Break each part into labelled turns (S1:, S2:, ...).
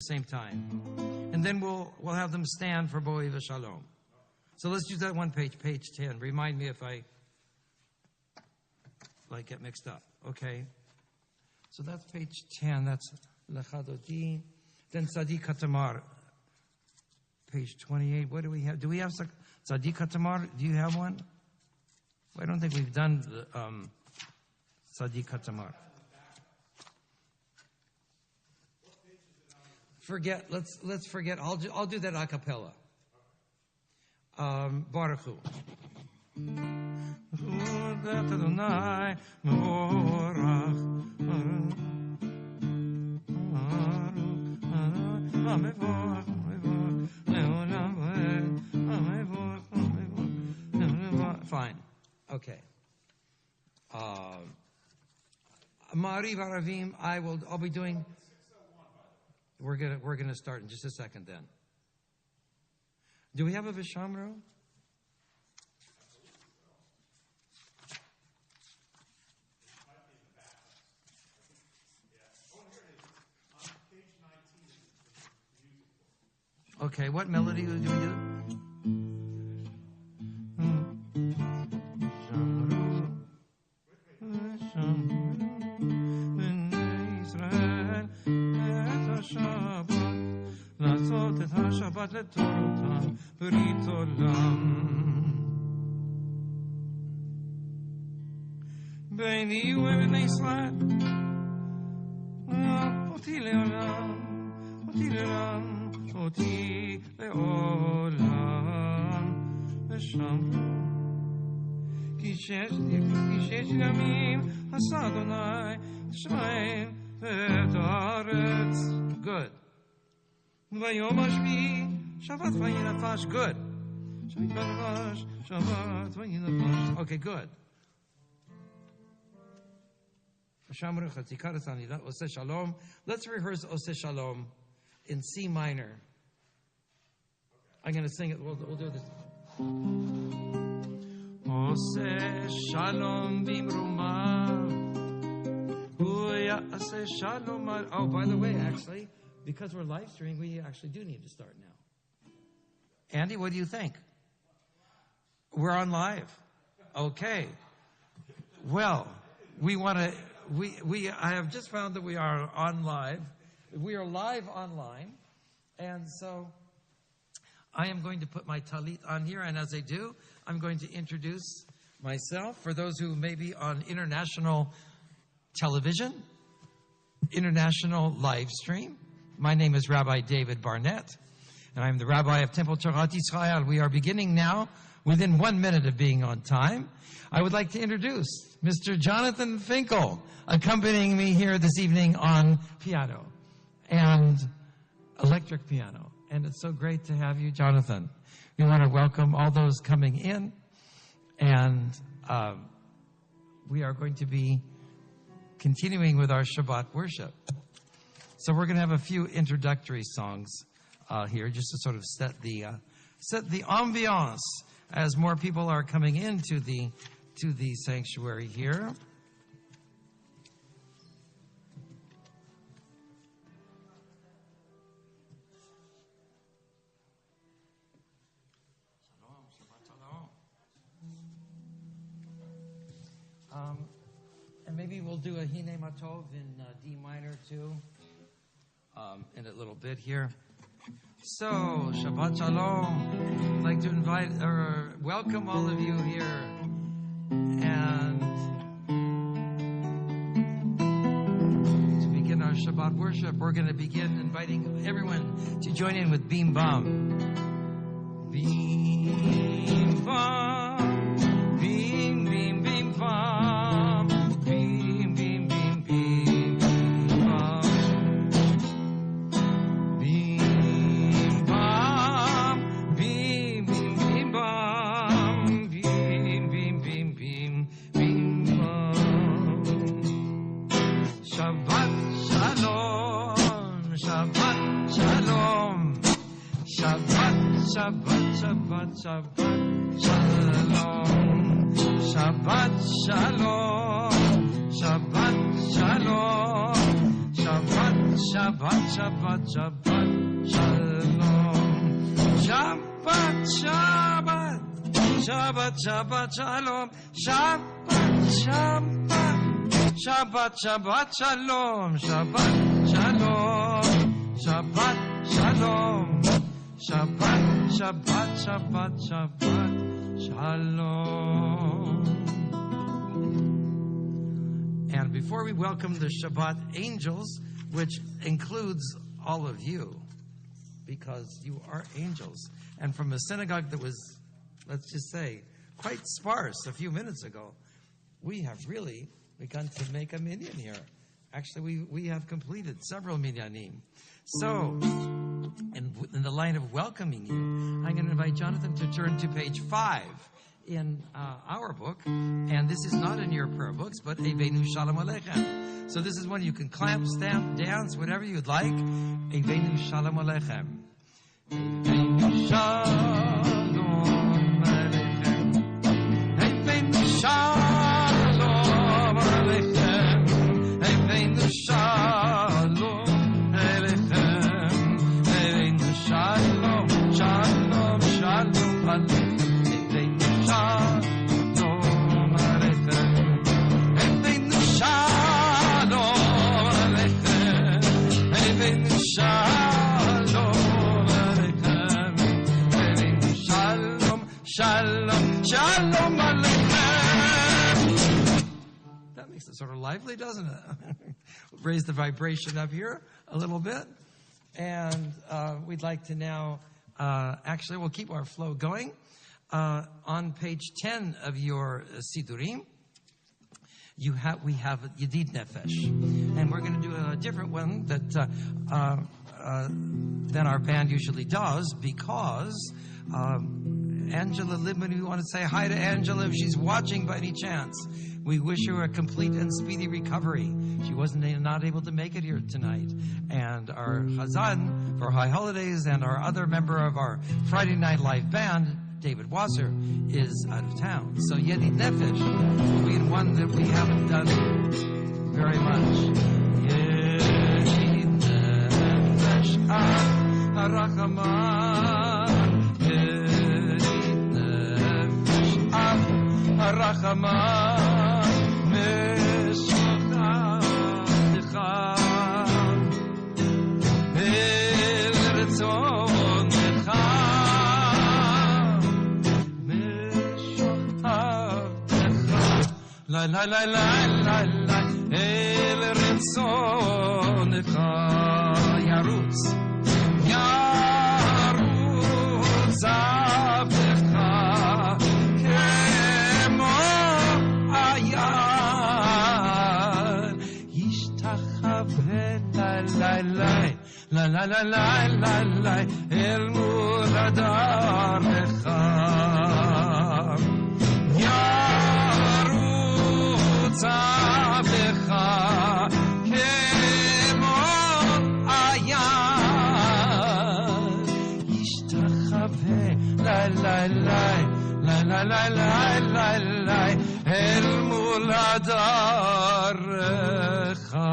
S1: same time. And then we'll have them stand for Bo'ei V'Shalom. So let's do that one page, page 10. Remind me if I get mixed up. Okay. So that's page 10. That's Lechadodi. Then Tzadik HaTamar. Page 28. What do we have? Do we have Tzadik HaTamar? Do you have one? I don't think we've done Tzadik HaTamar. Forget. Let's forget. I'll do that a cappella. Baruch Hu. Fine. Okay. Ma'ariv Aravim. I'll be doing. We're gonna start in just a second. Then. Do we have a Vishamro? Okay, what melody do we do? Beni ובן ישראל אותי לעולם אותי לעולם אותי לעולם ושמרו כי שש ימים עשה אדוני שמיים ואת הארץ. Good. ויום השביעי שבת וינפש. Good. שבת וינפש. Okay, good. Let's rehearse Oseh Shalom in C minor. I'm going to sing it. We'll do this. Oseh Shalom bimrumav. Oseh Shalom. Oh, by the way, actually, because we're live streaming, we actually do need to start now. Andy, what do you think? We're on live. Okay. Well, we want to. I have just found that we are on live. We are live online. And so I am going to put my talit on here. And as I do, I'm going to introduce myself for those who may be on international television, international live stream. My name is Rabbi David Barnett, and I'm the rabbi of Temple Torat Yisrael. We are beginning now within 1 minute of being on time. I would like to introduce Mr. Jonathan Finkel, accompanying me here this evening on piano and electric piano. And it's so great to have you, Jonathan. We want to welcome all those coming in. And we are going to be continuing with our Shabbat worship. So we're going to have a few introductory songs here just to sort of set the ambiance as more people are coming into the sanctuary here. And maybe we'll do a Hine Matov in D minor too in a little bit here. So, Shabbat Shalom. I'd like to invite or welcome all of you here. And to begin our Shabbat worship, we're going to begin inviting everyone to join in with Beam Bam. Beam Bam. Beam, beam, beam, bam. Beam, beam, beam, beam, bam. Beam bam. Beam, beam, beam, bam. Beam, beam, beam, beam, beam, bam. Shabbat Shalom. Shabbat Shalom. Shabbat, Shabbat, Shabbat, Shabbat Shalom. Shabbat Shalom. Shabbat Shalom. Shabbat Shabbat, Shabbat, Shabbat, Shalom. Shabbat, Shabbat, Shabbat, Shabbat, Shalom. Shabbat, Shabbat, Shabbat, Shabbat, Shalom. Shabbat, Shalom. Shabbat, Shalom. Shabbat, Shabbat, Shabbat, Shabbat, Shalom. And before we welcome the Shabbat angels, which includes all of you, because you are angels, and from a synagogue that was, let's just say, quite sparse a few minutes ago, we have really begun to make a minyan here. Actually, we have completed several minyanim. So, in the line of welcoming you, I'm going to invite Jonathan to turn to page 5 in our book. And this is not in your prayer books, but Eivenu Shalom Aleichem. So this is one you can clap, stamp, dance, whatever you'd like. Eivenu Shalom Aleichem. Eivenu Shalom Aleichem. Eivenu Shalom Aleichem. Eivenu Shalom. Shalom, shalom, shalom, aleichem. Shalom, aleichem. Eivenu shalom, aleichem. Eivenu shalom, aleichem. Eivenu shalom, shalom, shalom, aleichem. That makes it sort of lively, doesn't it? Raise the vibration up here a little bit. And we'd like to now, actually, we'll keep our flow going. On page 10 of your Sidurim, we have Yedid Nefesh. And we're going to do a different one than our band usually does, because Angela Libman, we want to say hi to Angela if she's watching by any chance. We wish her a complete and speedy recovery. She not able to make it here tonight. And our Hazan for High Holidays and our other member of our Friday Night Live band, David Wasser, is out of town. So Yedid Nefesh will be one that we haven't done very much. Yedid Nefesh Rachaman. Yedid Nefesh Rachaman. La la la la la la El Ritzonecha Yarutz Yarutz Avecha Kemo Ayar Yishtachave la la la La la la la la la El Muladarecha Tzavlecha kemo ayar yishtachave la la la la la la la la la el muladarecha.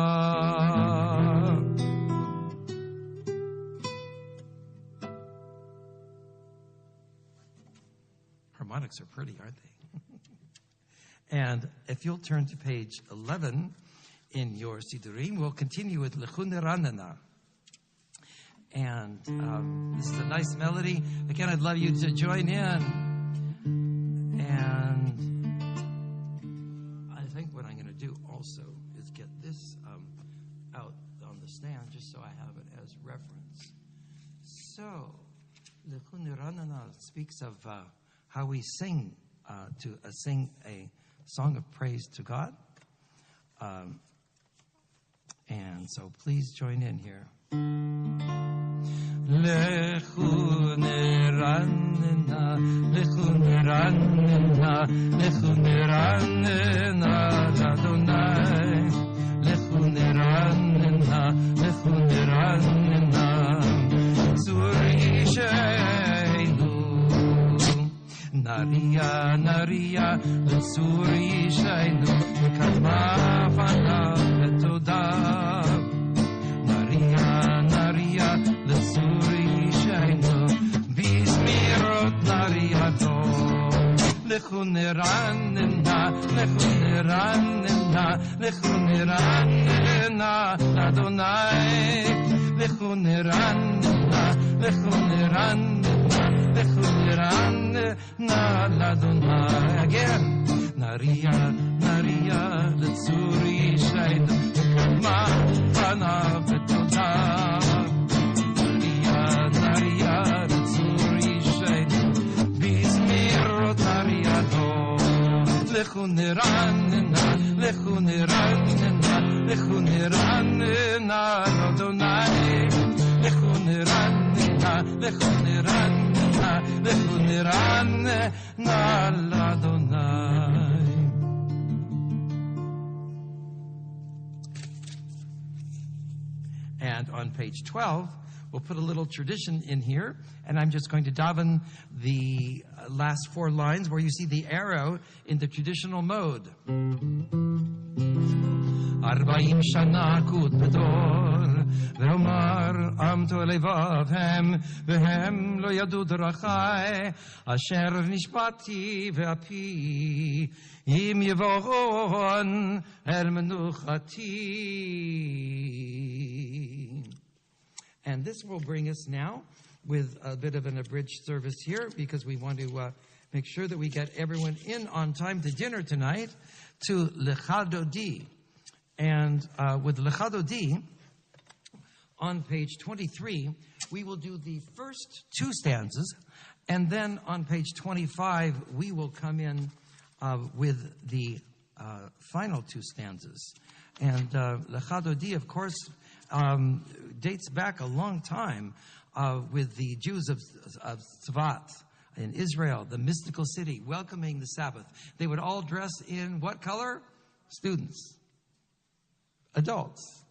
S1: Harmonics are pretty, aren't they? And if you'll turn to page 11 in your Sidurim, we'll continue with Lechun Ranana. And this is a nice melody. Again, I'd love you to join in. And I think what I'm going to do also is get this out on the stand just so I have it as reference. So, Lechun Ranana speaks of how we sing sing a song of praise to God. And so please join in here. Lechun ranena, lechun ranena, lechun ranena, Adonai. Lechun ranena, lechun ranena, Tzurishenu. Naria, Naria, Tzurishenu, Kadma fana etodah. לצורי שיינו בזמירות נריאתו לכו נרננה לאדוני לכו נרננה לאדוני again נריה לצורי שיינו וקדמה פניו ותודה נריה לצורי שיינו בזמירות נריאתו לכו נרננה לאדוני לכו נרננה לאדוני. And on page 12, we'll put a little tradition in here, and I'm just going to daven the last 4 lines where you see the arrow in the traditional mode. 40 שנה כות בדור, ואומר עמתו לבבהם, והם לא ידעו דרכי, אשר נשבעתי ואפי, אם יבואון אל מנוחתי. And this will bring us now with a bit of an abridged service here, because we want to make sure that we get everyone in on time to dinner tonight, to Lecha Dodi. And with Lecha Dodi, on page 23, we will do the first 2 stanzas, and then on page 25, we will come in with the final 2 stanzas. And Lecha Dodi, of course, dates back a long time with the Jews of Tzvat in Israel, the mystical city, welcoming the Sabbath. They would all dress in what color? Students. Adults.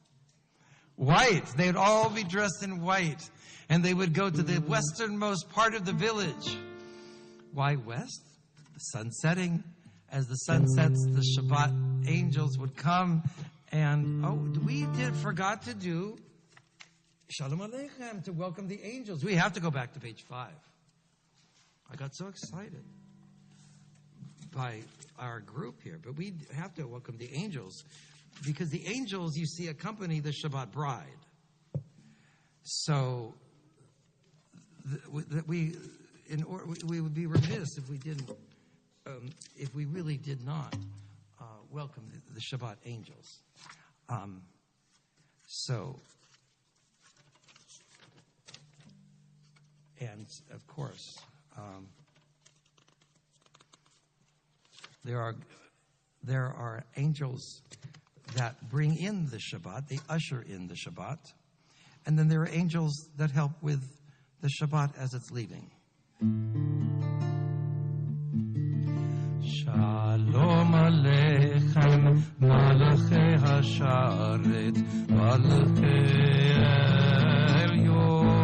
S1: White. They would all be dressed in white. And they would go to the westernmost part of the village. Why west? The sun setting. As the sun sets, the Shabbat angels would come. And, we forgot to do Shalom Aleichem to welcome the angels. We have to go back to page 5. I got so excited by our group here. But we have to welcome the angels, because the angels, you see, accompany the Shabbat bride. So we would be remiss if we didn't, if we really did not welcome the Shabbat angels. And of course, there are angels that bring in the Shabbat, they usher in the Shabbat, and then there are angels that help with the Shabbat as it's leaving. Shalom Aleichem, Malachei Hasharet, Malachei Elyon,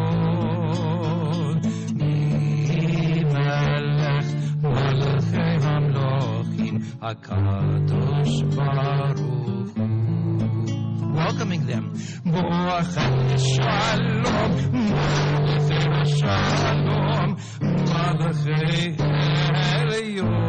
S1: Melech, Malachei Hamlochim, HaKadosh Baruch Hu. Welcoming them. Boachem Shalom, Malachei Shalom, Malachei Elyon,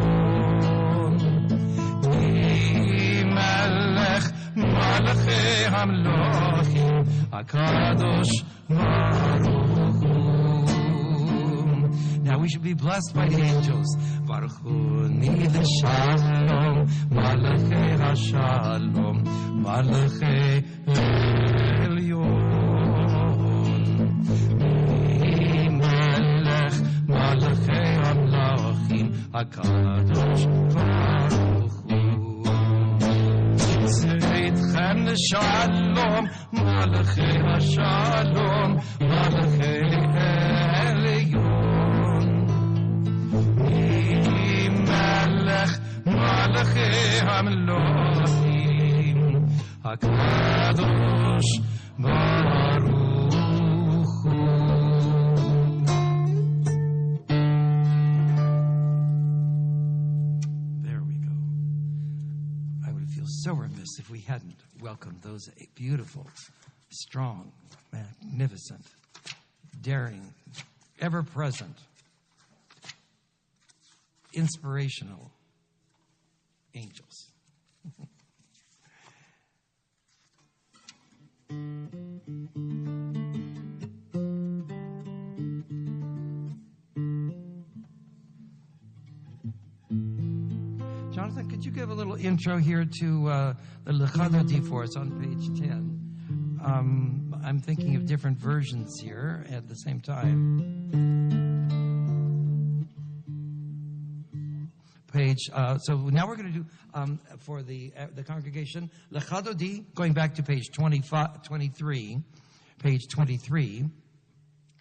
S1: Melech, Malachei Hamlochim, HaKadosh Baruch Hu. Now we should be blessed by the angels. Baruch Hu Nideh Shalom, Malachei HaShalom, Malachei Elyon, Melech, Malachei Hamlochim, HaKadosh Baruch Hu. Zeitchem Shalom, Malachei HaShalom, Malachei Elyon, Melech, Malachei Hamlochim, HaKadosh Baruch Hu. There we go. I would feel so remiss if we hadn't welcomed those beautiful, strong, magnificent daring, ever-present, inspirational angels. Jonathan, could you give a little intro here to the Lechadodi for us on page 10? I'm thinking of different versions here at the same time. Page. So now we're going to do for the congregation Lechadodi, going back to page 23, page 23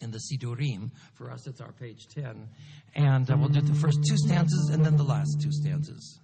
S1: in the Sidurim. For us, it's our page 10, and we'll do the first two stanzas and then the last two stanzas.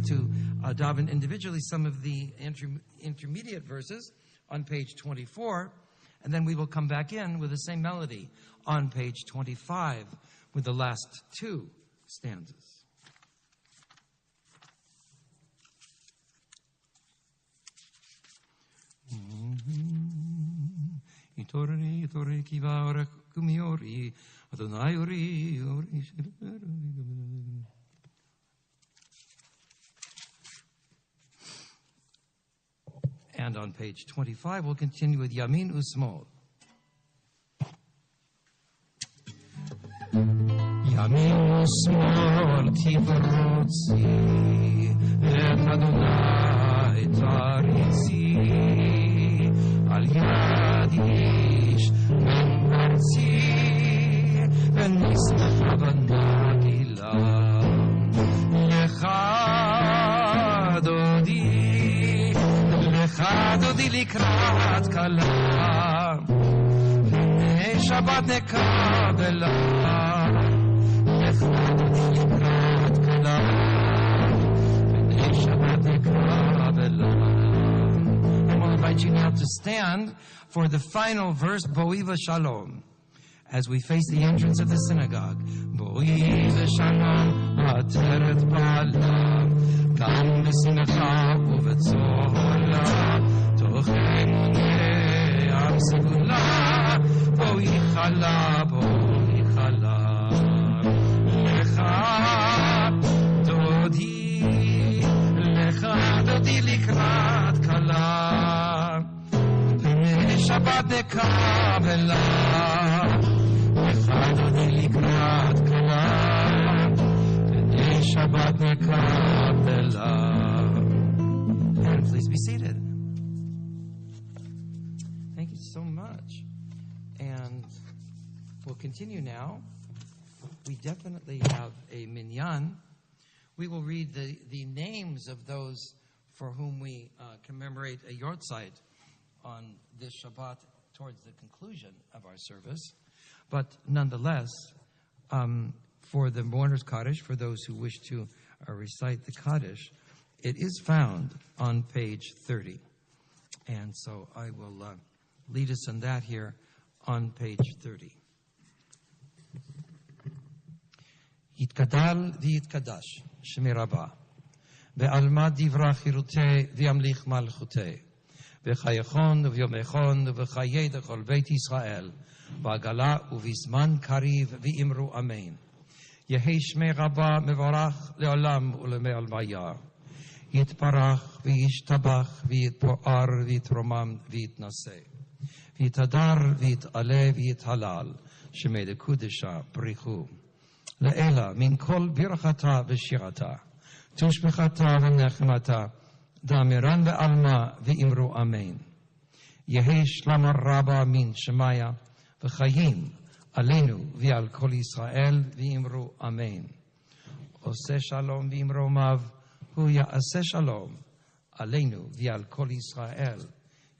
S1: To daven individually some of the intermediate verses on page 24, and then we will come back in with the same melody on page 25 with the last two stanzas. And on page 25, we'll continue with Yamin Usmol. Yamin Usmol tivrotzi et Adonai taritzi al yad ish ben barzi ben nismacha v'nagila lecha dodi Chadodi likrat kala, Pnei Shabbat nekabela. Chadodi likrat kala, Pnei Shabbat nekabela. I will invite you now to stand for the final verse, Bo'iva Shalom, as we face the entrance of the synagogue. Bo'iva Shalom, Ateret Ba'alam, Kam b'simcha u'v'tzola, toch emunei am segula, bo'ichala, bo'ichala. Lecha dodi likrat kala, pnei Shabbat nekabela. Lecha dodi likrat kala, Shabbat nekabela. And please be seated. Thank you so much. And we'll continue now. We definitely have a minyan. We will read the names of those for whom we commemorate a yortzeit on this Shabbat towards the conclusion of our service. But nonetheless, for the mourner's Kaddish, for those who wish to recite the Kaddish, It is found on page 30. And so I will lead us in that here on page 30. יתגדל ויתקדש שמי רבה, בעלמא דברה חירותי וימליך מלכותי, וחייכון וביומכון ובחיי דכל בית ישראל, בעגלה ובזמן קריב ואמרו אמן. יהי שמי רבה מבורך לעולם ולמעלמיה. יתברך וישתבח ויתפאר ויתרומם ויתנשא. ויתהדר ויתעלה ויתהלל, שמי דקודשה בריחו. לאלה מן כל ברכתה ושירתה, תושבחתה ונחמתה, דאמרן בעלמא ואמרו אמן. יהי שלמה רבה מן שמיה וחיים עלינו ועל כל ישראל ואמרו אמן. עושה שלום ואמרומיו, הוא יעשה שלום עלינו ועל כל ישראל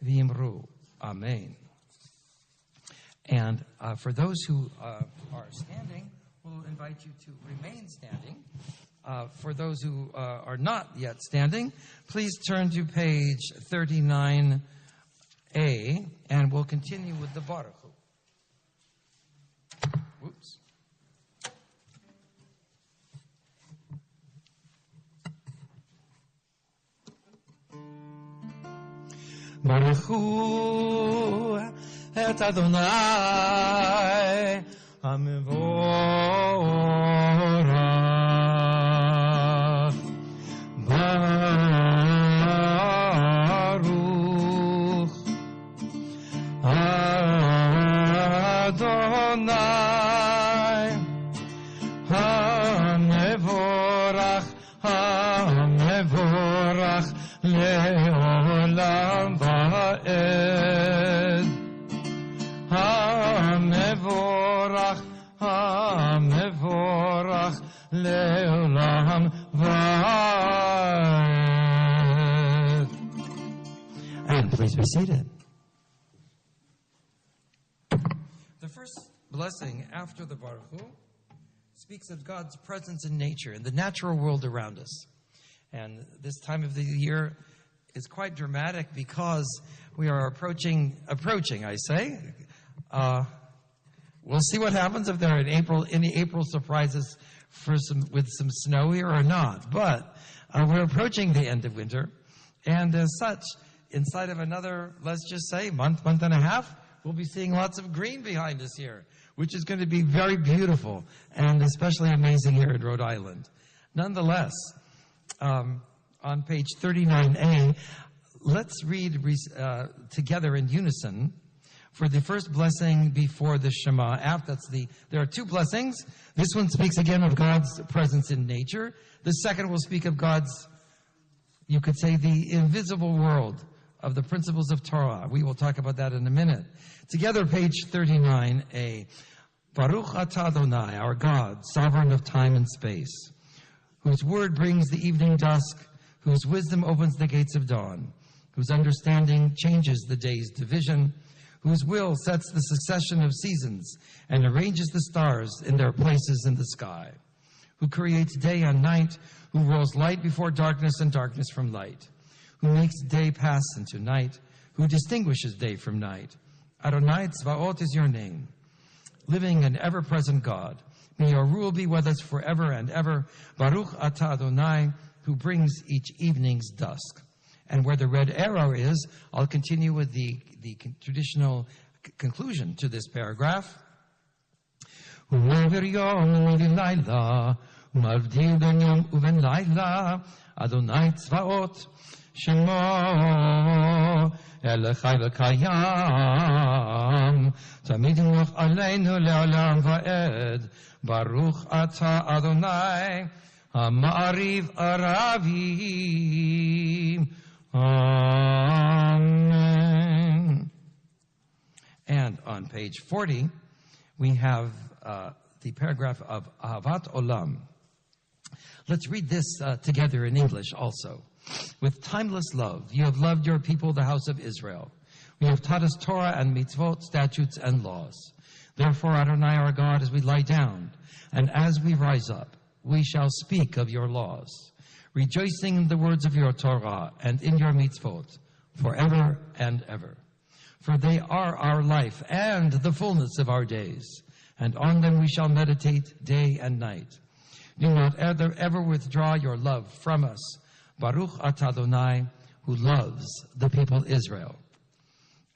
S1: ואמרו amen. And for those who are standing, we'll invite you to remain standing. For those who are not yet standing, please turn to page 39A, and we'll continue with the Baruch Hu. Whoops. Baruch Hu et Adonai HaMevorach. Baruch Adonai HaMevorach, HaMevorach Le'olam va'ed. HaMevorach, HaMevorach Le'olam va'ed. And please be seated. The first blessing after the Baruch Hu speaks of God's presence in nature, in the natural world around us. And this time of the year is quite dramatic because we are approaching, I say. We'll see what happens if there are any April surprises with some snow here or not. But we're approaching the end of winter. And as such, inside of another, let's just say, month and a half, we'll be seeing lots of green behind us here, which is going to be very beautiful and especially amazing here in Rhode Island. Nonetheless, on page 39A, let's read together in unison for the first blessing before the Shema. There are two blessings. This one speaks again of God's presence in nature. The second will speak of God's, you could say, the invisible world of the principles of Torah. We will talk about that in a minute. Together, page 39A. Baruch atah Adonai, our God, sovereign of time and space, whose word brings the evening dusk, whose wisdom opens the gates of dawn, whose understanding changes the day's division, whose will sets the succession of seasons and arranges the stars in their places in the sky, who creates day and night, who rolls light before darkness and darkness from light, who makes day pass into night, who distinguishes day from night. Adonai Tzvaot is your name, living and ever-present God. May your rule be with us forever and ever. Baruch atah Adonai, who brings each evening's dusk. And where the red arrow is, I'll continue with the traditional conclusion to this paragraph. Adonai Tzvaot, Shemo Elechai v'kayam, Tamid yimloch aleinu le'olam va'ed. Baruch atah Adonai HaMa'ariv Aravim. Amen. And on page 40, we have the paragraph of Ahavat Olam. Let's read this together in English also. With timeless love, you have loved your people, the house of Israel. You have taught us Torah and mitzvot, statutes and laws. Therefore, Adonai our God, as we lie down and as we rise up, we shall speak of your laws. rejoicing in the words of your Torah and in your mitzvot, forever and ever. For they are our life and the fullness of our days, and on them we shall meditate day and night. Do not ever withdraw your love from us. Baruch atah Adonai, who loves the people Israel.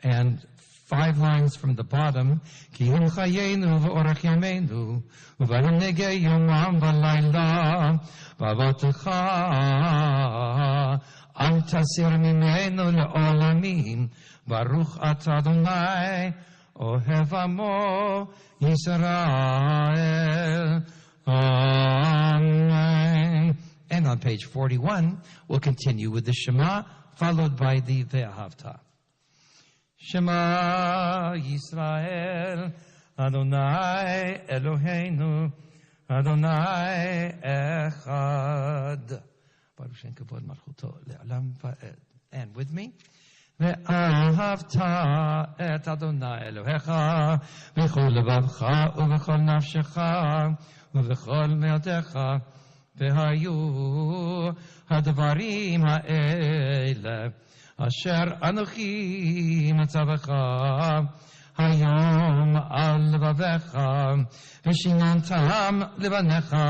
S1: And 5 lines from the bottom, Ki hu chayenu v'orach yameinu, u'v'hanegei yomam v'layla, b'avotecha, al tasir mimenu le'olamim, Baruch atah Adonai, ohev amo Yisrael. Amen. And on page 41, we'll continue with the Shema, followed by the Ve'ahavta. Shema Yisrael, Adonai Eloheinu, Adonai Echad. Baruch Shem Kavod Malchuto Le'olam Va'ed. And with me, Ve'ahavta et Adonai Elohecha, V'chol levavcha, U'v'chol nafshecha, U'v'chol me'otecha, Ve'hayu hadvarim ha'ele, Asher Anochi Matzavecha Hayom Al Levavecha V'shinantam Levanecha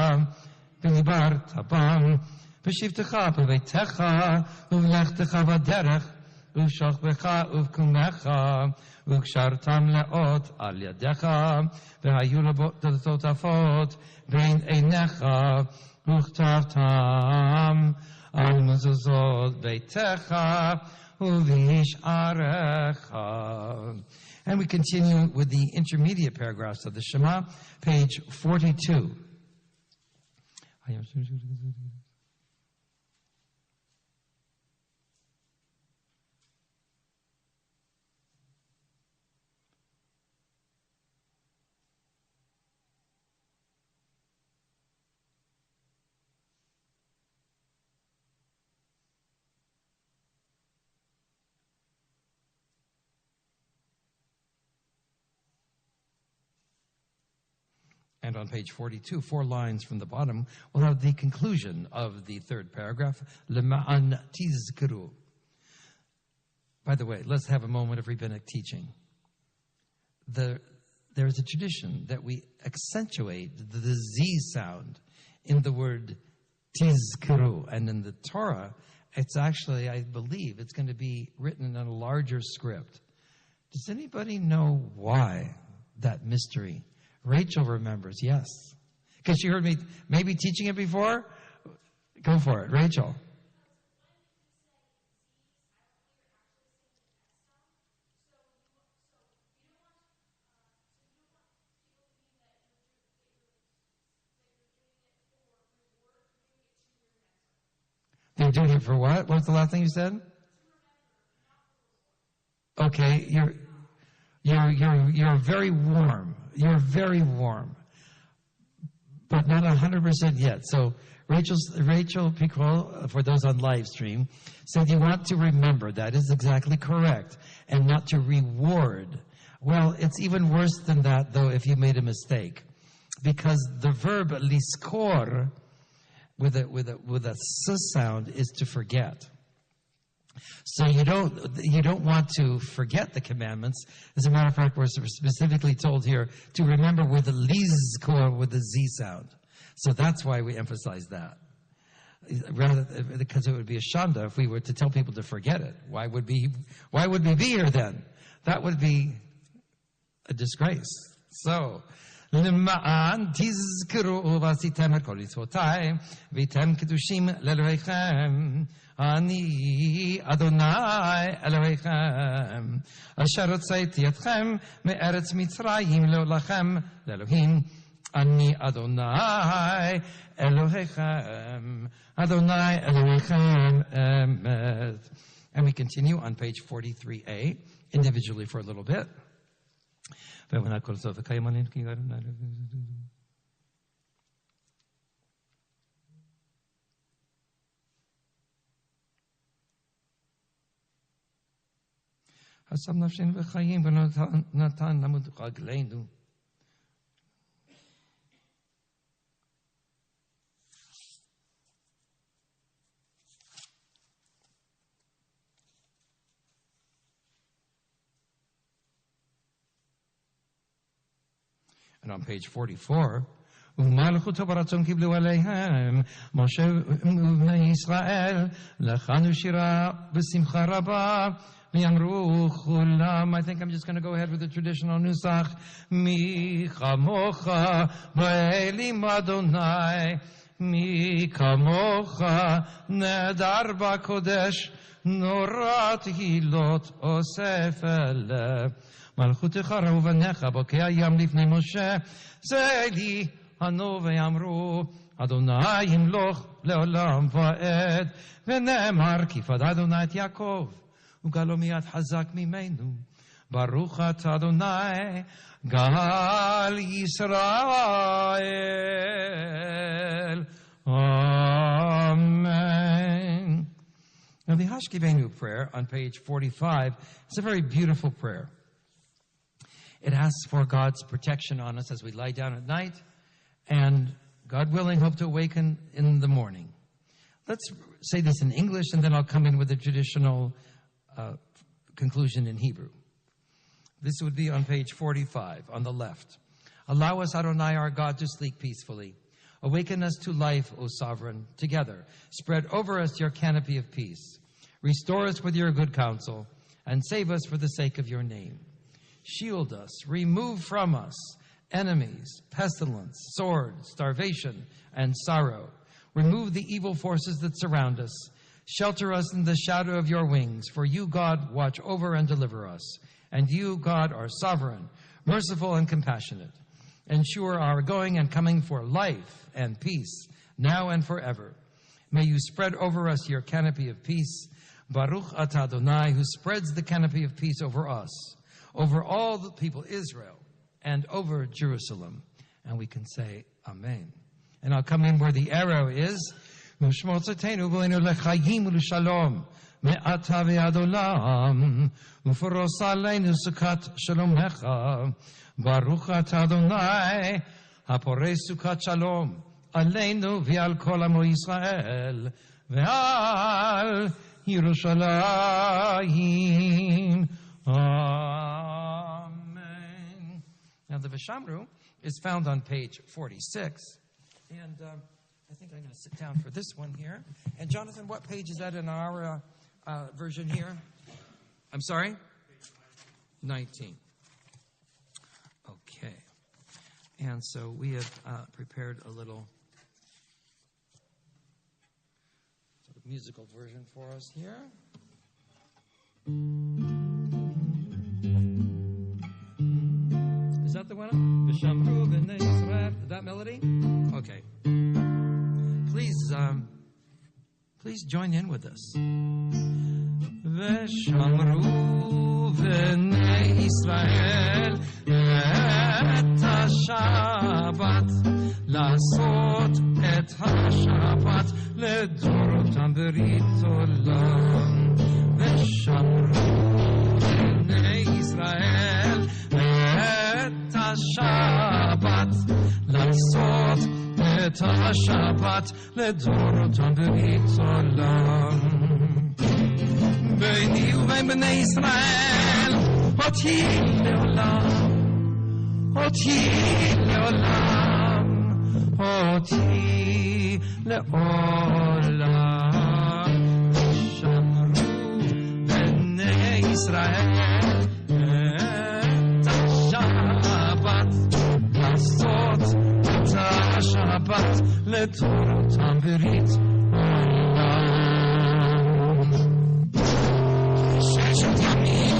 S1: V'nibarta Bam V'shivtecha B'veitecha Uv'lechtecha V'derech Uv'shochbecha Uv'kumecha Uv'kshartam Le'ot Al Yadecha V'hayu L'totafot V'ein Einecha Uv'chtavtam Al Mezuzot Beitecha Uv'ish'arecha. And we continue with the intermediate paragraphs of the Shema, page 42. And on page 42, 4 lines from the bottom, we'll have the conclusion of the 3rd paragraph, Lema'an tizkuru. By the way, let's have a moment of rabbinic teaching. There's a tradition that we accentuate the Z sound in the word tizkuru. And in the Torah, it's actually, I believe, it's going to be written in a larger script. Does anybody know why that mystery? Rachel remembers, yes. Because she heard me maybe teaching it before? Go for it, Rachel. They're doing it for what? What's the last thing you said? Okay, you're very warm. You're very warm, but not 100% yet. So Rachel Picol, for those on live stream, said you want to remember. That is exactly correct, and not to reward. Well, it's even worse than that, though, if you made a mistake, because the verb liskor with a s sound is to forget. So you don't want to forget the commandments. As a matter of fact, we're specifically told here to remember with a lizkor with the Z sound. So that's why we emphasize that. Rather, because it would be a shanda if we were to tell people to forget it. Why would we be here then? That would be a disgrace. So, למען תזכרו ועשיתם את כל מצוותיי והייתם קדושים לאלוהיכם אני אדוני אלוהיכם אשר הוצאתי אתכם מארץ מצרים לעולכם לאלוהים אני אדוני אלוהיכם אדוני אלוהיכם אמת. And we continue on page 43a individually for a little bit. השם נפשנו בחיים ונתן למות רגלינו. And on page 44, ומלכותו ברצון קיבלו עליהם משה ובני ישראל לכנו שירה בשמחה רבה ויאמרו כולם. I think I'm just going to go ahead with the traditional nusach. מי כמוך באלים אדוני, מי כמוך נהדר בקודש, נורא תהילות אוסף אלה. מלכותך ראו בניך בוקע ים לפני משה, זה לי ענו ואמרו אדוני ימלוך לעולם ועד, ונאמר כי פדה אדוני את יעקב וגלו מיד חזק ממנו. ברוך אתה אדוני גל ישראל. Amen. Now the Hashkivenu prayer on page 45 is a very beautiful prayer. It asks for God's protection on us as we lie down at night, and God willing, hope to awaken in the morning. Let's say this in English, and then I'll come in with the traditional conclusion in Hebrew. This would be on page 45, on the left. Allow us, Adonai, our God, to sleep peacefully. Awaken us to life, O Sovereign, together. Spread over us your canopy of peace. Restore us with your good counsel, and save us for the sake of your name. Shield us, remove from us enemies, pestilence, sword, starvation, and sorrow. Remove the evil forces that surround us. Shelter us in the shadow of your wings, for you, God, watch over and deliver us. And you, God, are sovereign, merciful, and compassionate. Ensure our going and coming for life and peace, now and forever. May you spread over us your canopy of peace. Baruch atah Adonai, who spreads the canopy of peace over us, over all the people Israel, and over Jerusalem. And we can say, Amen. And I'll come in where the arrow is. U'shmotzatenu v'leinu lechayim u'shalom me'ata ve'ad olam u'foros aleinu sukat shalomecha Baruch atah Adonai haporei sukat shalom aleinu ve'al kol amo Yisrael ve'al Yerushalayim. Amen. Now the Vishamru is found on page 46. And I think I'm going to sit down for this one here. And Jonathan, what page is that in our version here? I'm sorry? 19. Okay. And so we have prepared a little sort of musical version for us here. Is that the one? V'shamru b'nei Yisrael. That melody? Okay. Please join in with us. V'shamru b'nei Yisrael et ha-Shabbat לעשות את השבת לדורותם ברית עולם. ושמרו בני ישראל את השבת לעשות את השבת לדורותם ברית עולם. ביני ובין בני ישראל אותי לעולם, אותי לעולם, אותי לעולם. שמרו בני ישראל את השבת לעשות את השבת לדורותם ברית עולם. ששת ימים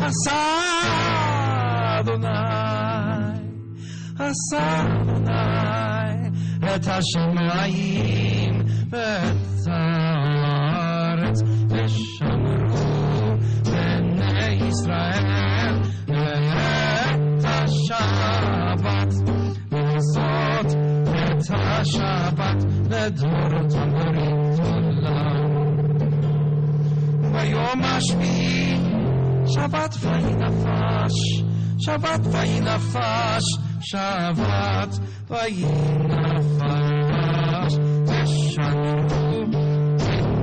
S1: עשה אדוני, עשה אדוני את השמיים ואת הארץ. ושמרו בני ישראל את השבת לעשות את השבת לדורותם ברית עולם. ביום השביעי שבת ויהי נפש, שבת ויהי נפש, שבת ויהי נפש. ושמרו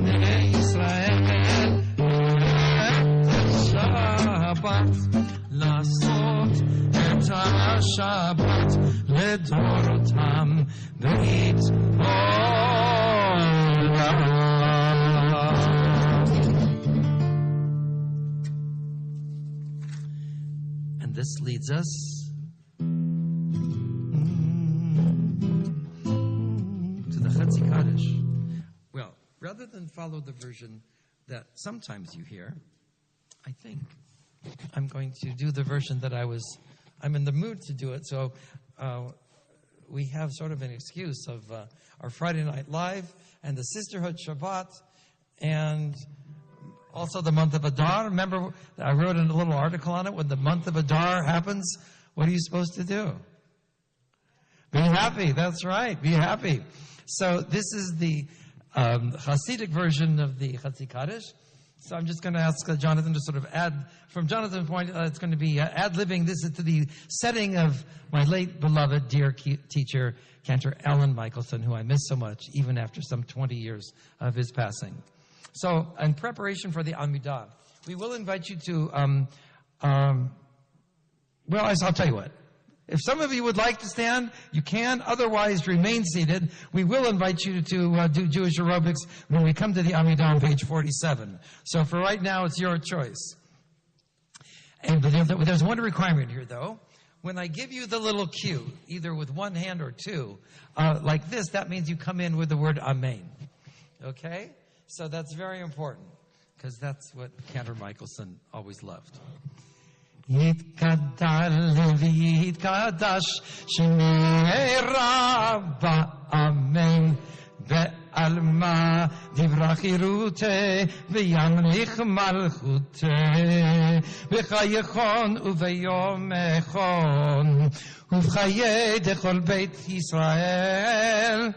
S1: בני ישראל את השבת לעשות את השבת beit olam. And this leads us to the Chetzi Kaddish. Well, rather than follow the version that sometimes you hear, I think I'm going to do the version that I'm in the mood to do it. So we have sort of an excuse of our Friday Night Live and the Sisterhood Shabbat and also the month of Adar. Remember, I wrote a little article on it. When the month of Adar happens, what are you supposed to do? Be happy. That's right. Be happy. So this is the Hasidic version of the Chetzi Kaddish. So I'm just going to ask Jonathan to sort of add, from Jonathan's point, it's going to be ad-libbing this to the setting of my late beloved dear teacher, Cantor Alan Michelson, who I miss so much, even after some 20 years of his passing. So in preparation for the Amidah, we will invite you to, well, I'll tell you what. If some of you would like to stand, you can. Otherwise, remain seated. We will invite you to do Jewish aerobics when we come to the Amidah on page 47. So for right now, it's your choice. And there's one requirement here, though. When I give you the little cue, either with one hand or two, like this, that means you come in with the word Amen. Okay? So that's very important, because that's what Cantor Michelson always loved. יתגדל ויתקדש שמי רבה אמן בעלמא דברה חירותי וימליך מלכותי בחייכון וביומכון ובחיי דכל בית ישראל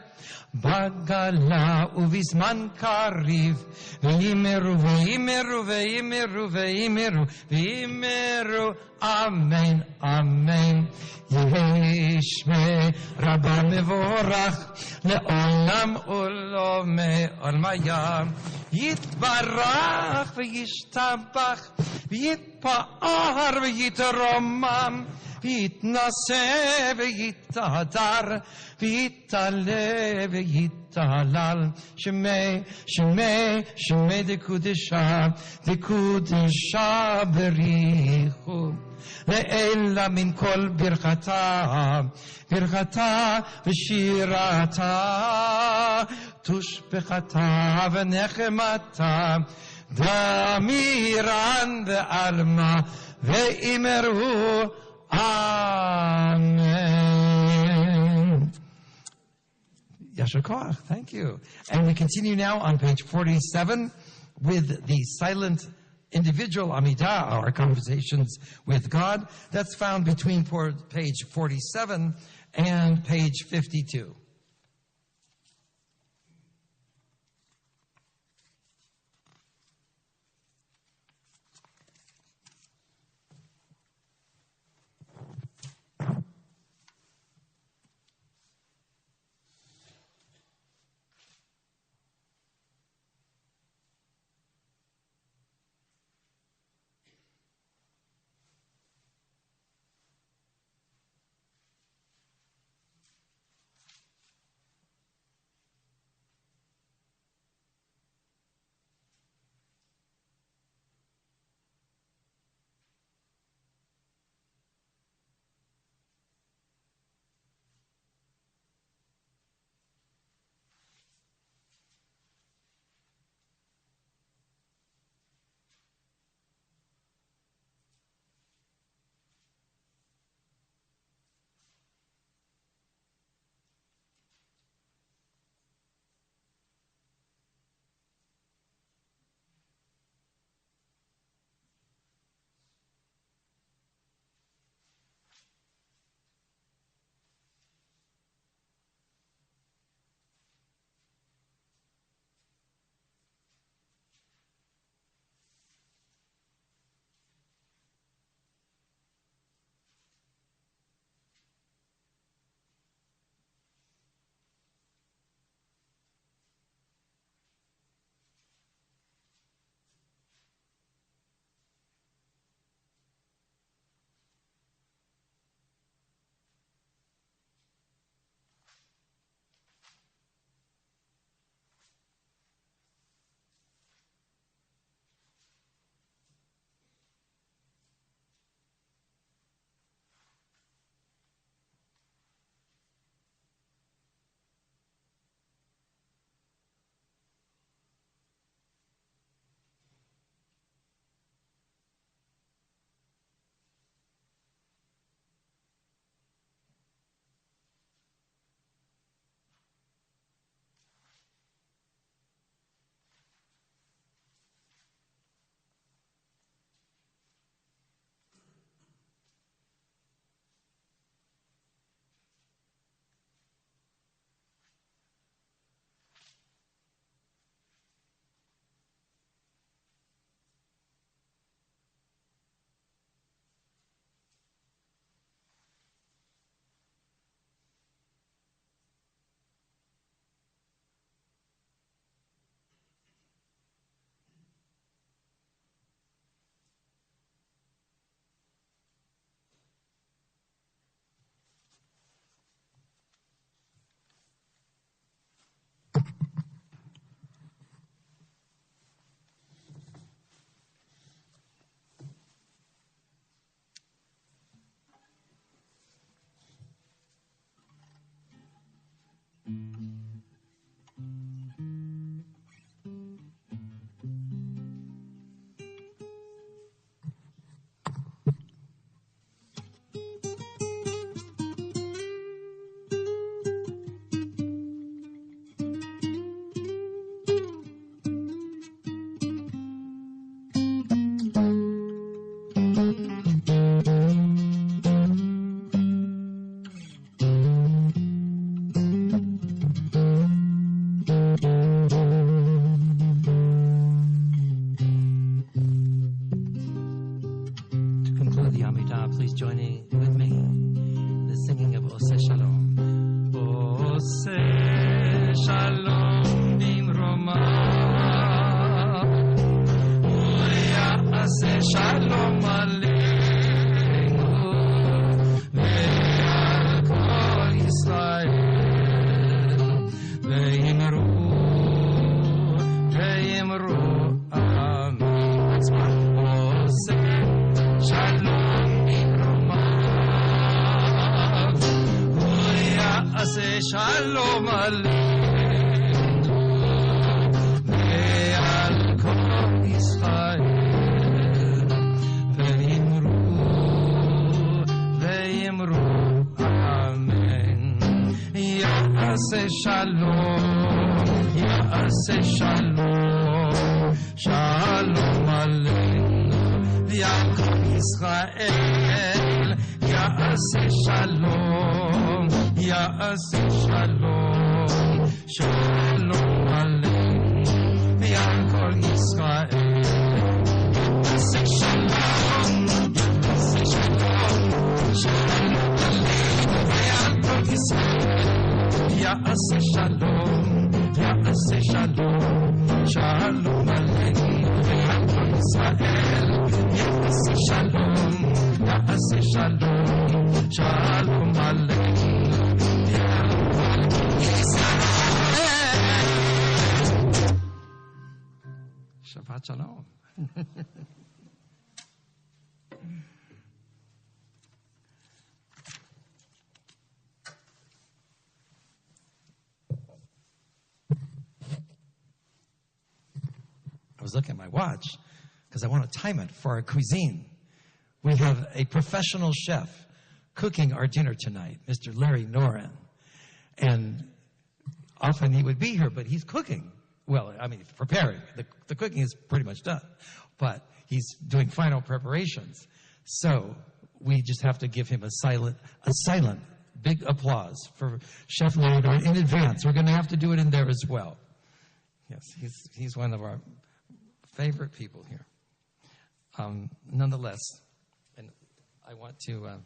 S1: בגלה ובזמן קריב וימרו וימרו וימרו וימרו וימרו אמן אמן יהי שמי רבה מבורך לעולם עולמי עולמיה יתברך וישתבח ויתפאר ויתרומם ויתנשא ויתהדר ויתעלה ויתהלל שמי שמי שמי דקודשה דקודשה בריחו לעילה מן כל ברכתה ברכתה ושירתה תושבחתה ונחמתה דמירן ועלמה ואמרו Amen. Yasher Koach, thank you. And we continue now on page 47 with the silent individual Amidah, our conversations with God. That's found between page 47 and page 52. please join in with me in the singing of Oseh Shalom. Oseh Shalom bimroma, Ya'aseh Shalom aleinu ve'al kol Yisrael ve'imru amen. Oseh Shalom bimroma, Ya'aseh Shalom aleinu ve'al kol Yisrael ve'imru amen. Ya'aseh Shalom, Ya'aseh Shalom, Shalom aleinu ve'al kol Yisrael. Ya'aseh Shalom, Ya'aseh Shalom, Shalom aleinu ve'al kol Yisrael. Ya'aseh Shalom, Ya'aseh Shalom, Shalom aleinu ve'al kol Yisrael. Ya'aseh Shalom, Ya'aseh Shalom, Shalom aleinu ve'al kol Yisrael. Ya'aseh Shalom, Ya'aseh Shalom, Shalom aleinu ve'al kol Yisrael. Shabbat Shalom. I was looking at my watch because I want to time it for our cuisine. We have a professional chef cooking our dinner tonight, Mr. Larry Noren. And often he would be here, but he's cooking. Well, I mean, he's preparing. The cooking is pretty much done, but he's doing final preparations. So we just have to give him a silent big applause for Chef Larry Noren in advance. We're going to have to do it in there as well. Yes, he's one of our favorite people here. Nonetheless, and I want to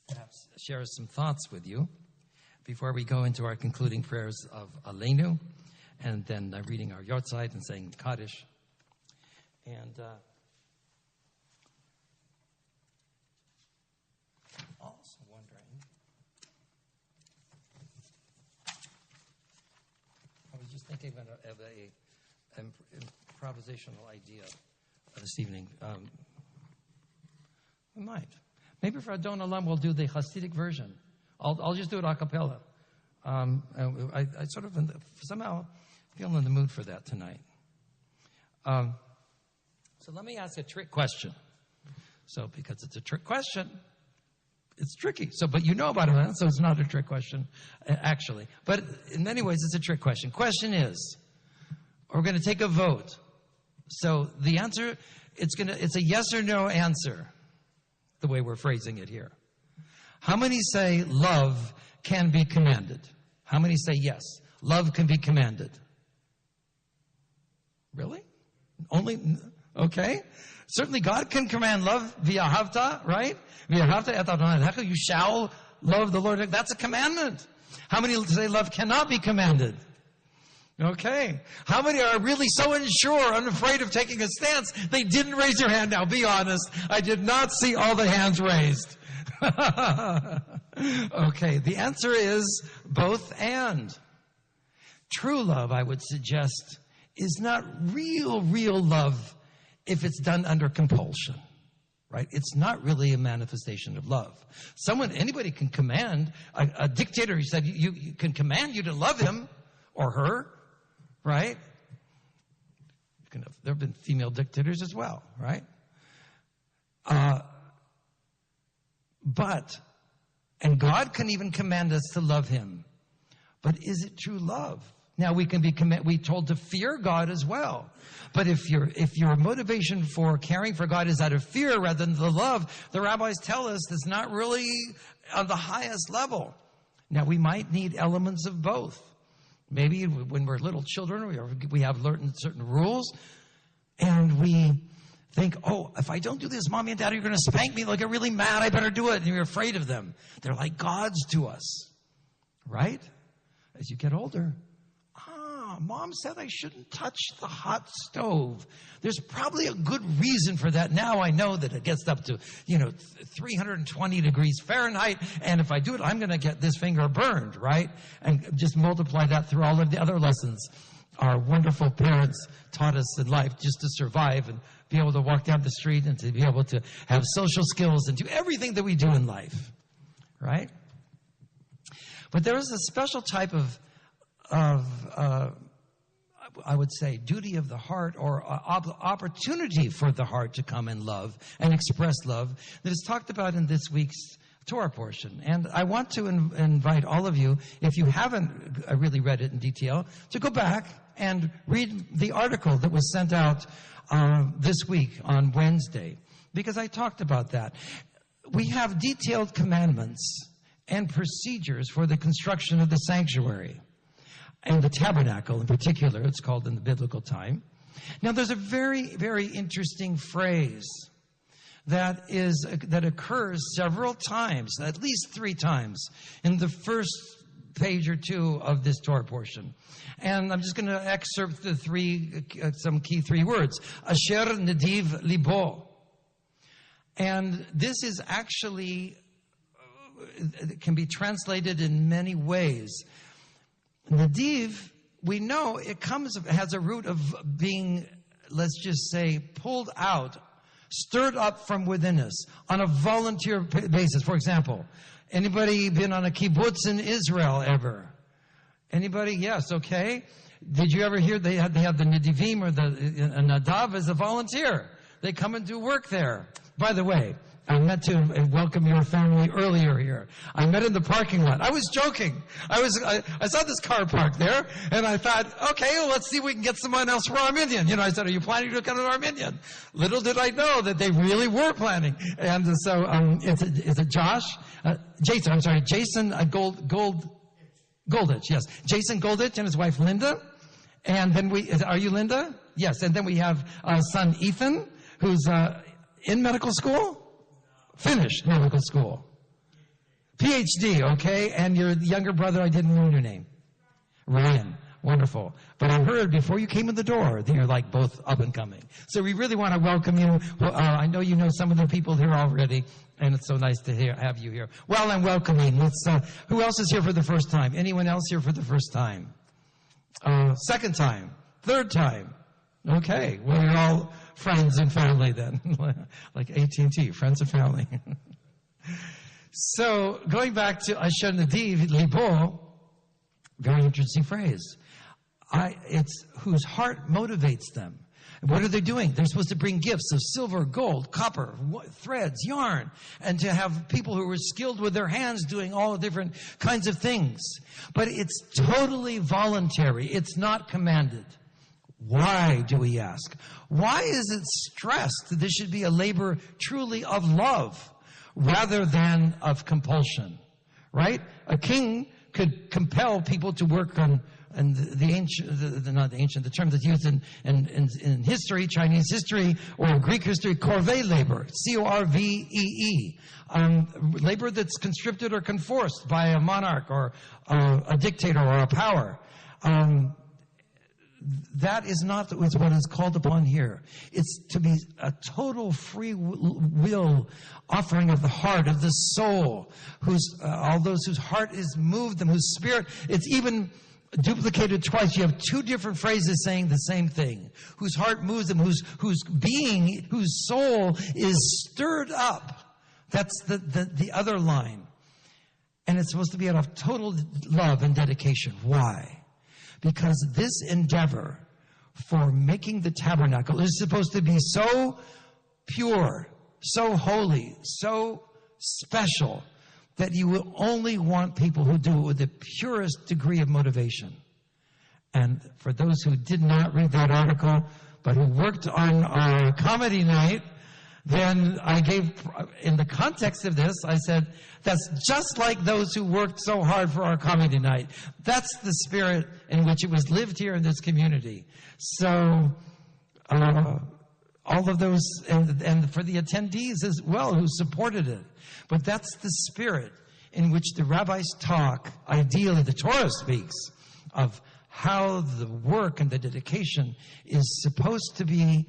S1: perhaps share some thoughts with you before we go into our concluding prayers of Aleinu, and then reading our Yortzeit and saying Kaddish. And also wondering, I was just thinking of an improvisational idea this evening. We might. Maybe for Adon Olam we'll do the Hasidic version. I'll just do it a cappella. I sort of somehow feel in the mood for that tonight. So let me ask a trick question. So because it's a trick question, it's tricky. So, but you know about it, so it's not a trick question, actually. But in many ways, it's a trick question. Question is, we're going to take a vote. So the answer, it's a yes or no answer, the way we're phrasing it here. How many say love can be commanded? How many say yes, love can be commanded? Really? Only, okay. Certainly God can command love via Havta, right? Via Havta et Adonai. You shall love the Lord. That's a commandment. How many say love cannot be commanded? Okay. How many are really so unsure, unafraid of taking a stance, they didn't raise their hand? Now, be honest. I did not see all the hands raised. Okay. The answer is both and. True love, I would suggest, is not real love if it's done under compulsion, right? It's not really a manifestation of love. Anybody can command, a dictator, he said, you can command you to love him or her, right? There have been female dictators as well, right? And God can even command us to love him. But is it true love? Now we can we told to fear God as well. But if your motivation for caring for God is out of fear rather than the love, the rabbis tell us that's not really on the highest level. Now we might need elements of both. Maybe when we're little children, we have learned certain rules, and we think, oh, if I don't do this, Mommy and Daddy are going to spank me. They'll get really mad. I better do it. And you're afraid of them. They're like gods to us, right? As you get older, Mom said I shouldn't touch the hot stove. There's probably a good reason for that. Now I know that it gets up to, 320 degrees Fahrenheit. And if I do it, I'm going to get this finger burned, right? And just multiply that through all of the other lessons our wonderful parents taught us in life just to survive and be able to walk down the street and to be able to have social skills and do everything that we do in life, right? But there is a special type of I would say, duty of the heart or opportunity for the heart to come and love and express love that is talked about in this week's Torah portion. And I want to invite all of you, if you haven't really read it in detail, to go back and read the article that was sent out this week on Wednesday, because I talked about that. We have detailed commandments and procedures for the construction of the sanctuary. And the tabernacle in particular, it's called in the biblical time. Now, there's a very, very interesting phrase that occurs several times, at least 3 times, in the first page or 2 of this Torah portion. And I'm just going to excerpt the some key 3 words. Asher nediv libo. And this is actually, it can be translated in many ways. Nadiv, we know it has a root of being, let's just say, pulled out, stirred up from within us on a volunteer basis. For example, anybody been on a kibbutz in Israel ever? Anybody? Yes, okay. Did you ever hear they have the Nadivim or the Nadav as a volunteer? They come and do work there. By the way, I meant to welcome your family earlier here. I met in the parking lot. I was joking. I saw this car parked there, and I thought, okay, well, let's see if we can get someone else for Arminian. I said, are you planning to come to Arminian? Little did I know that they really were planning. And so, is it Josh? Jason Golditch, yes. Jason Golditch and his wife Linda. And then are you Linda? Yes. And then we have son Ethan, who's in medical school. Finished medical school. PhD, okay? And your younger brother, I didn't know your name. Ryan. Wonderful. But I heard before you came in the door that you're like both up and coming. So we really want to welcome you. I know you know some of the people here already, and it's so nice to have you here. Well, I'm welcoming. Who else is here for the first time? Anyone else here for the first time? Second time? Third time? Okay. Well, you're all friends and family then. Like AT&T, friends and family. So, going back to Asher Nadiv Libo, very interesting phrase. It's whose heart motivates them. What are they doing? They're supposed to bring gifts of silver, gold, copper, threads, yarn, and to have people who were skilled with their hands doing all different kinds of things. But it's totally voluntary. It's not commanded. Why, do we ask? Why is it stressed that this should be a labor truly of love rather than of compulsion? Right? A king could compel people to work on, and the term that's used in history, Chinese history or Greek history, corvée labor, C-O-R-V-E-E, labor that's conscripted or conforced by a monarch or a dictator or a power. That is not what is called upon here. It's to be a total free will offering of the heart, of the soul, all those whose heart is moved and whose spirit, it's even duplicated twice. You have 2 different phrases saying the same thing. Whose heart moves them, whose being, whose soul is stirred up. That's the other line. And it's supposed to be out of total love and dedication. Why? Because this endeavor for making the tabernacle is supposed to be so pure, so holy, so special, that you will only want people who do it with the purest degree of motivation. And for those who did not read that article, but who worked on our comedy night, then I gave, in the context of this, I said, that's just like those who worked so hard for our comedy night. That's the spirit in which it was lived here in this community. So, all all of those, and for the attendees as well who supported it. But that's the spirit in which the rabbis talk. Ideally, the Torah speaks of how the work and the dedication is supposed to be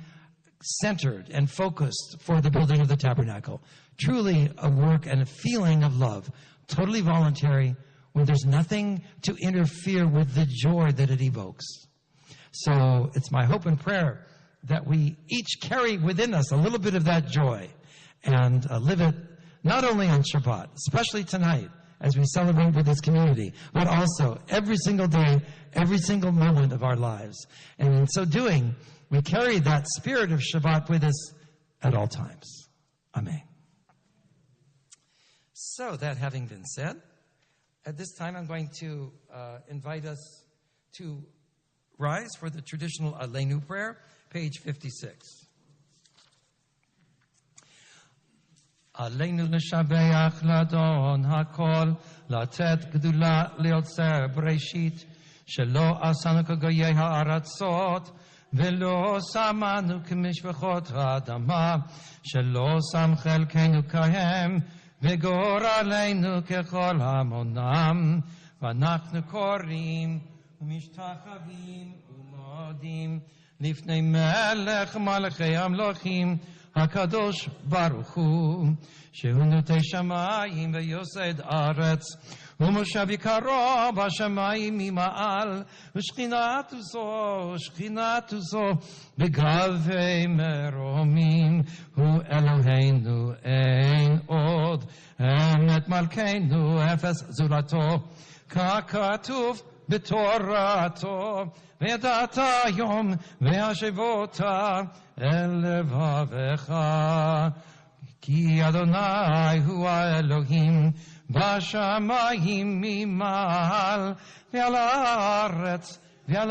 S1: centered and focused for the building of the tabernacle. Truly a work and a feeling of love, totally voluntary, when there's nothing to interfere with the joy that it evokes. So it's my hope and prayer that we each carry within us a little bit of that joy and live it not only on Shabbat, especially tonight as we celebrate with this community, but also every single day, every single moment of our lives. And in so doing, we carry that spirit of Shabbat with us at all times. Amen. So that having been said, at this time I'm going to invite us to rise for the traditional Aleinu prayer, page 56. Aleinu לשבח לאדון הכל, לתת גדולה ליוצר בראשית, שלא עשנו כגויי הארצות, ולא שמנו כמשפחות האדמה, שלא שם חלקנו כהם, וגורלנו ככל המונם, ואנחנו קוראים ומשתחווים ומודים לפני מלך מלכי המלכים, הקדוש ברוך הוא, שהוא נוטה שמיים ויוסד ארץ, ומושב יקרו בשמיים ממעל, ושכינתו זו בגבי מרומים, הוא אלוהינו אין עוד, אמת מלכנו אפס זולתו, ככתוב בתורתו, וידעת היום והשבות אל לבבך, כי אדוני הוא האלוהים בשמיים ממעל, ועל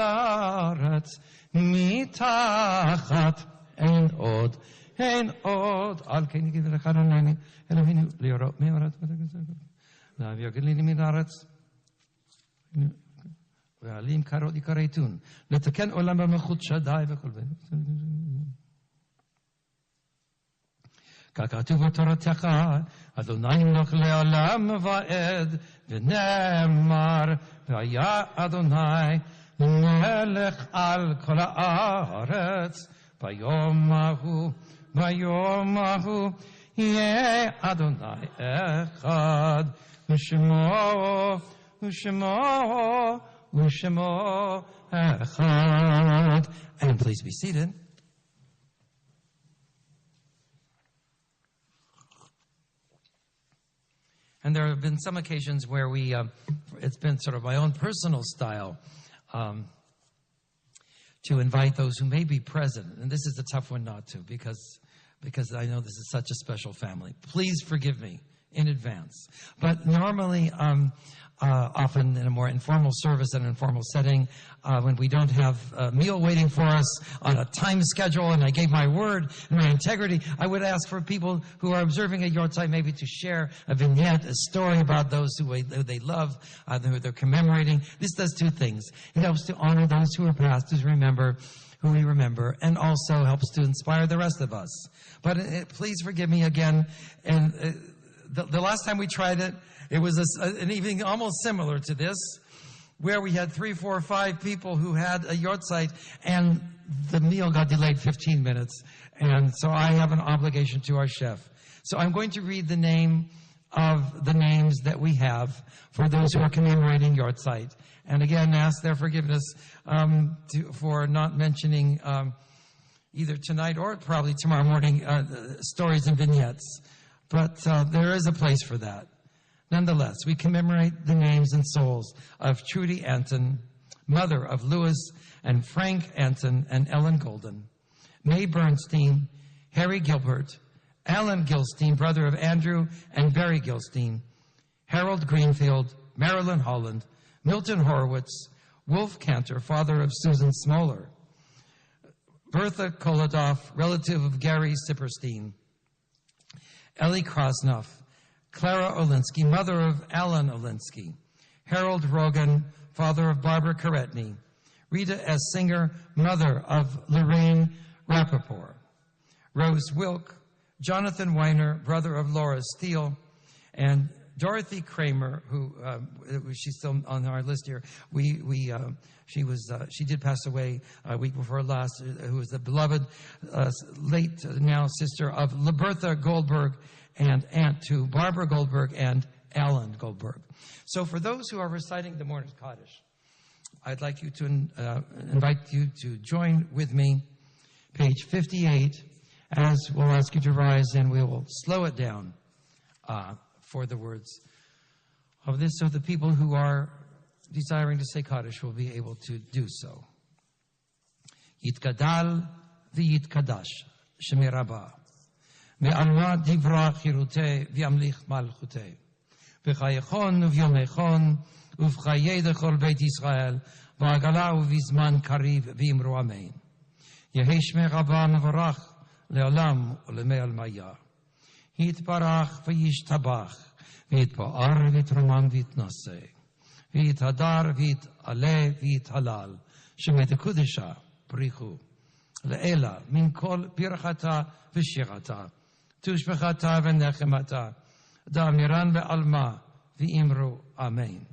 S1: הארץ מתחת, אין עוד, על כן יגיד לך אדוני אלוהינו לירוק מארץ להעביר גלילים מן הארץ ועלים קרות יכרתון, לתקן עולם במלכות שדי וכל ככתוב בתורתך, אדוני ימלוך לעולם ועד, ונאמר, והיה אדוני מלך על כל הארץ, ביום ההוא יהיה אדוני אחד, ושמו אחד. And please be seated. And there have been some occasions where it's been sort of my own personal style to invite those who may be present. And this is a tough one not to, because I know this is such a special family. Please forgive me in advance. But normally, often in a more informal service and informal setting, when we don't have a meal waiting for us on a time schedule, and I gave my word and my integrity, I would ask for people who are observing at your time maybe to share a vignette, a story about those who they love, who they're commemorating. This does two things. It helps to honor those who are past, who we remember, and also helps to inspire the rest of us. But please forgive me again. And the last time we tried it, it was an evening almost similar to this, where we had 3, 4, 5 people who had a yortzeit, and the meal got delayed 15 minutes. And so I have an obligation to our chef. So I'm going to read the names that we have for those who are commemorating yortzeit. And again, ask their forgiveness for not mentioning either tonight or probably tomorrow morning stories and vignettes. But there is a place for that. Nonetheless, we commemorate the names and souls of Trudy Anton, mother of Louis and Frank Anton and Ellen Golden, May Bernstein, Harry Gilbert, Alan Gilstein, brother of Andrew and Barry Gilstein, Harold Greenfield, Marilyn Holland, Milton Horowitz, Wolf Cantor, father of Susan Smoller, Bertha Kolodoff, relative of Gary Sipperstein, Ellie Krosnoff, Clara Olinsky, mother of Alan Olinsky, Harold Rogan, father of Barbara Karetny, Rita S. Singer, mother of Lorraine Rappaport, Rose Wilk, Jonathan Weiner, brother of Laura Steele, and Dorothy Kramer, who she's still on our list here. She did pass away a week before last. Who was the beloved late now sister of Libertha Goldberg and aunt to Barbara Goldberg and Alan Goldberg. So for those who are reciting the Mourner's Kaddish, I'd like you to invite you to join with me, page 58, as we'll ask you to rise, and we will slow it down for the words of this, so the people who are desiring to say Kaddish will be able to do so. Yitkadal v'yitkadash shemei Rabbah me'alma divra chirutei v'yamlich malchutei b'chayechon uvyomechon uv'chayei dechol beit Yisrael v'agala uv'izman kariv v'imru amen. Yehi shmei Rabbah mevarach le'olam u'lemei almaya. Yitbarach v'yishtabach v'yitpa'ar v'yitruman v'yitnaseh v'yithadar v'yit'aleh v'yithalal shemei tekudesha brichu le'ela min kol birchata v'shirata tushbechata v'nechemata da'amiran ve'alma v'imru amen.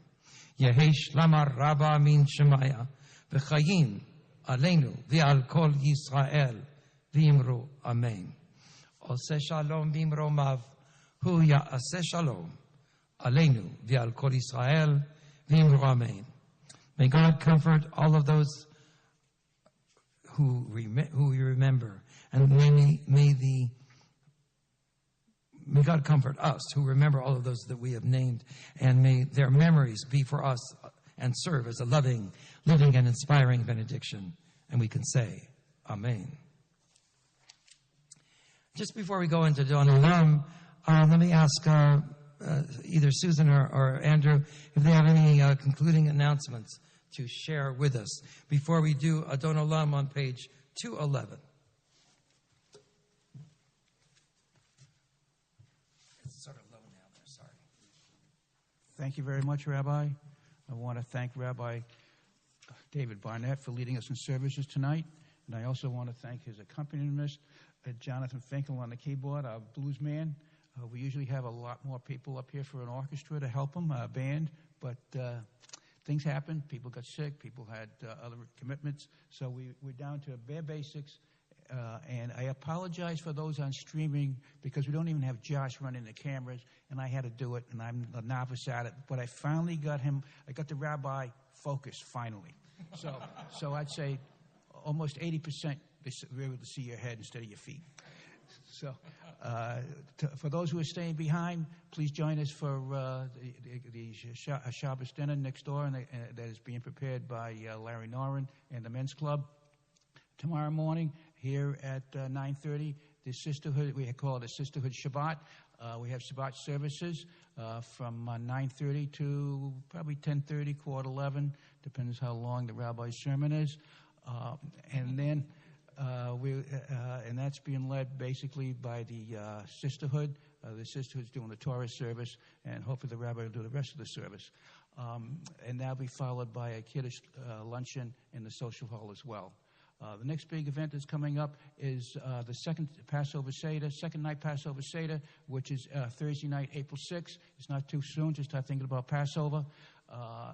S1: Yehesh lamar Rabba min Shemaya v'chayim aleinu v'al kol Yisrael v'imru amen. Oseh shalom b'imromav hu ya'aseh shalom aleinu v'al kol Yisrael v'imru amen. May God comfort all of those who we remember, and may God comfort us who remember all of those that we have named, and may their memories be for us and serve as a loving, living, and inspiring benediction. And we can say, Amen. Just before we go into Don Olam, let me ask either Susan or Andrew if they have any concluding announcements to share with us before we do Adon Olam on page 211. It's sort of low now there, sorry.
S2: Thank you very much, Rabbi. I want to thank Rabbi David Barnett for leading us in services tonight. And I also want to thank his accompanist, Jonathan Finkel on the keyboard, our blues man. We usually have a lot more people up here for an orchestra to help them, a band, but things happen. People got sick. People had other commitments. So we're down to bare basics. And I apologize for those on streaming because we don't even have Josh running the cameras, and I had to do it, and I'm a novice at it. But I finally got him. I got the rabbi focused finally. So I'd say almost 80% we're able to see your head instead of your feet. So for those who are staying behind, please join us for the Shabbos dinner next door, and that is being prepared by Larry Noren and the Men's Club. Tomorrow morning here at 9:30, the Sisterhood, we call it a Sisterhood Shabbat. We have Shabbat services from 9:30 to probably 10:30, 11:15, depends how long the rabbi's sermon is. And then and that's being led basically by the Sisterhood. The Sisterhood's doing the Torah service, and hopefully the rabbi will do the rest of the service. And that'll be followed by a Kiddush luncheon in the social hall as well. The next big event that's coming up is the second night Passover Seder, which is Thursday night, April 6th. It's not too soon to start thinking about Passover.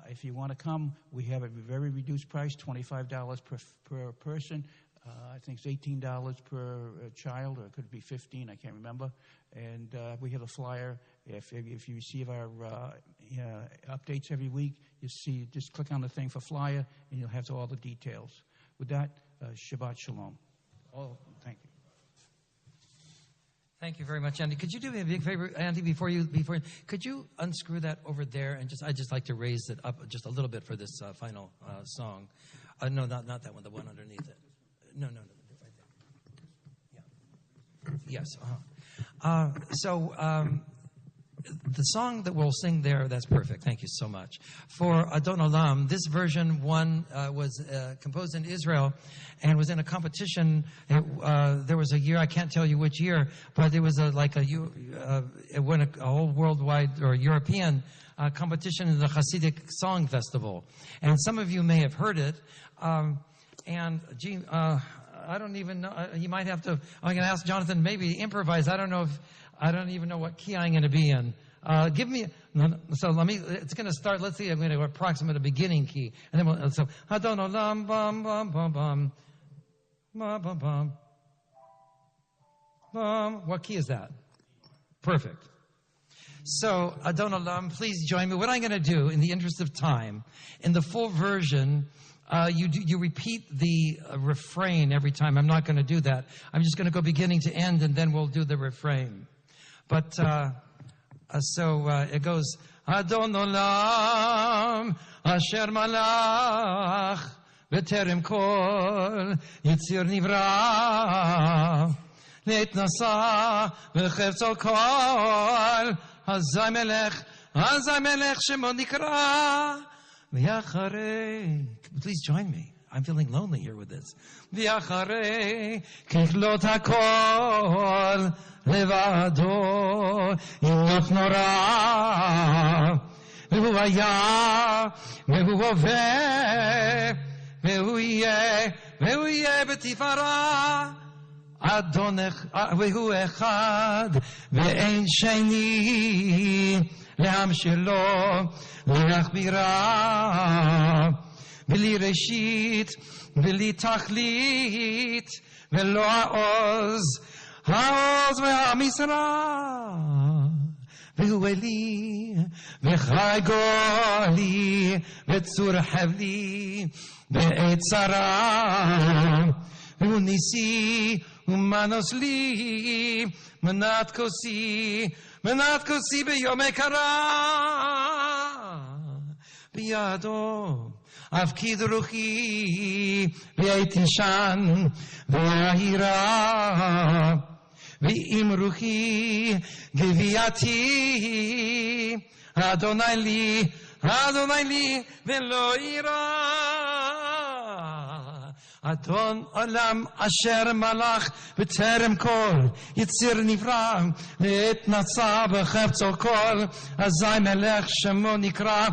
S2: If you want to come, we have a very reduced price, $25 per person. I think it's $18 per child, or it could be $15, I can't remember. And we have a flyer. If you receive our updates every week, you see, just click on the thing for flyer, and you'll have all the details. With that, Shabbat Shalom. Oh, thank you.
S1: Thank you very much, Andy. Could you do me a big favor, Andy, could you unscrew that over there, and I'd just like to raise it up just a little bit for this final song. No, not that one, the one underneath it. No, right there. Yeah. Yes. The song that we'll sing there, that's perfect. Thank you so much. For Adon Olam, this version was composed in Israel and was in a competition. There was a year, I can't tell you which year, but it was it won a whole worldwide or European competition in the Hasidic Song Festival. And some of you may have heard it. I don't even know. You might have to. I'm going to ask Jonathan maybe improvise. I don't even know what key I'm going to be in. Give me. So let me. It's going to start. Let's see. I'm going to approximate a beginning key, and then we'll. So Adon Olam bum bum bum bum bum bum bum bum. What key is that? Perfect. So Adon Olam, please join me. What I'm going to do, in the interest of time, in the full version. You repeat the refrain every time. I'm not going to do that. I'm just going to go beginning to end, and then we'll do the refrain. But so it goes, Adon Olam Asher Malach B'terem Kol Yitzir Nivra Leit Nasa V'chevtzo Kol Hazai Melech Shemo Nikra. Please join me. I'm feeling lonely here with this. V'yacharei kichlot hakol levado imloch nora v'hu haya v'hu hoveh v'hu yeh b'tifara adonech v'hu echad v'ein sheni לעם שלו להחבירה בלי ראשית בלי תכלית ולא העוז והמשרה והוא אלי וחי גולי וצור חבלי בעת צרה והוא ניסי ומנוס לי מנת כוסי ביום קרה בידו אבקיד רוחי והייתי שן והירה ואם רוחי גבייתי אדוני לי ולא יירא אדון עולם אשר מלך בטרם כל יציר נברא ועת נצא בחפצו כל אזי מלך שמו נקרא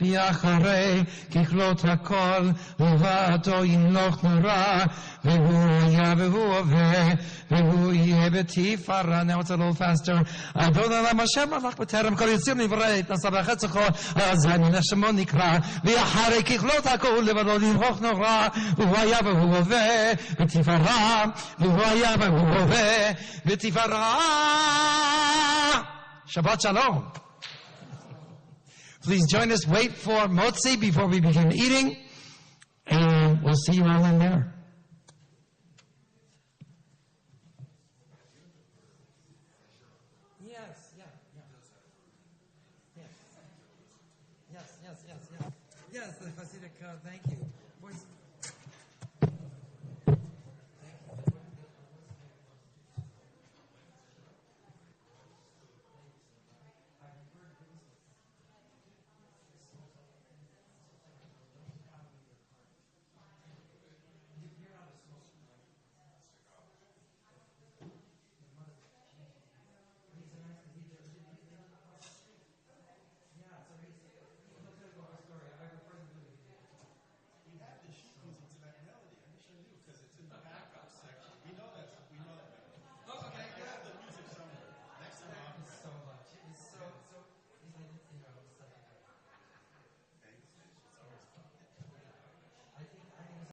S1: ואחרי ככלות הכל לבדו ימלוך נורא והוא היה והוא הווה והוא יהיה בתפארה. Now it's a little faster. אדון עולם אשר מלך בטרם כל יציר נברא עת נצא בחפצו כל אזי מלך שמו נקרא ואחרי ככלות הכל לבדו ימלוך נורא והוא היה והוא הווה בתפארה והוא היה והוא הווה בתפארה. Shabbat Shalom. Please join us. Wait for motzi before we begin eating. And we'll see you all in there. Yes. Yes, the Hasidic, thank you.